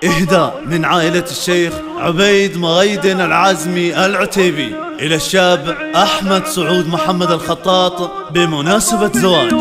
إهداء من عائلة الشيخ عبيد مغيدن العازمي العتيبي إلى الشاب أحمد سعود محمد الخطاط بمناسبة زواج.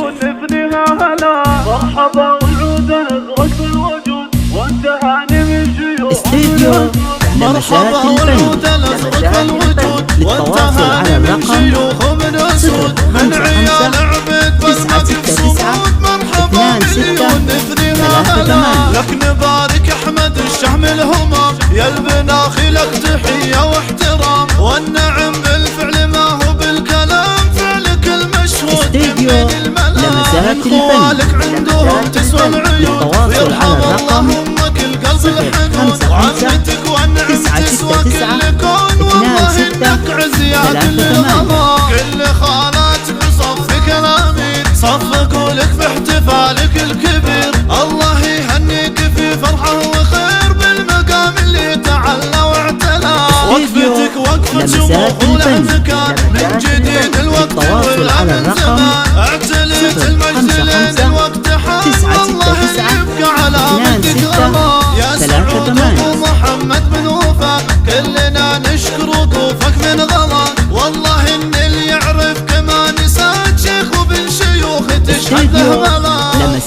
مرحبا والعود نزرق الوجود وانتهاني من شيوخ استديو مرحبا والعود نزرق الوجود وانتهاني من شيوخ من أسود من عيال عبيد بالمدح صمود. مرحبا مليون نثنيها هلا لك نبارك أحمد الشهم الهمام يا البناخي لك تحية واحترام والنعم بالفعل ما هو بالكلام فعلك المشهود استديو لمسات الفن عندهم تسوى العيون ويرحم الله امك القلب الحنون وعمتك والنعم تسوى كل كون والله انك عزيات للغلا كل خالاتك بصفك الامين صفقوا لك باحتفالك الكبير الله يهنيك في فرحه وخير بالمقام اللي تعلى واعتلى وقفتك وقفة شموخ ولها مكان من جديد الوقت والامن زمان اعتليت المجد لين الوقت حان والله يبقى على مدك غلا يا سعود ابو محمد بن وفاء كلنا نشكر وقوفك من غلا والله ان اللي يعرف كما نساك شيخ وبن شيوخ تشهد له غلا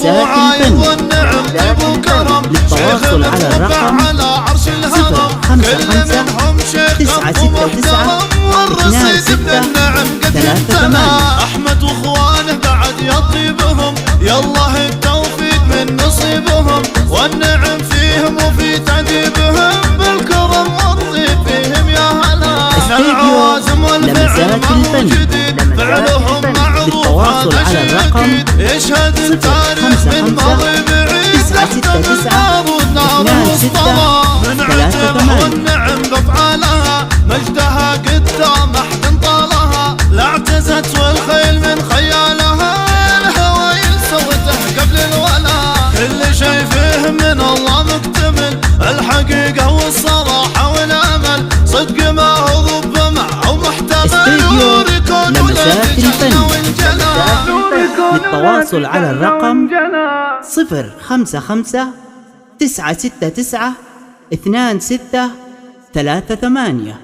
وعايض والنعم ابو كرم شيخ متربع على عرش الهرم كل منهم شيخ ومحترم والرصيد ابن النعم قد امتنى احمد واخوانه بعد يطيبهم يالله التوفيق من نصيبهم والنعم فيهم وفي تعذيبهم بالكرم والطيب فيهم يا هلا العوازم والفعل موجودين فعلهم معروف هذا شيء اكيد يشهد التاريخ من ماضي بعيد لحظة نار والصلاة من عتبه والنعم بافعالها مجدها قدام احد طالها لا اعتزت والخيل من خيالها الهوى يلصوته قبل الولا كل شيء فيه من الله مكتمل الحقيقة والصراحة والامل صدق ما هو ضب معه محتمل يوريكون لمسات الفن للتواصل على الرقم 055 969 2638.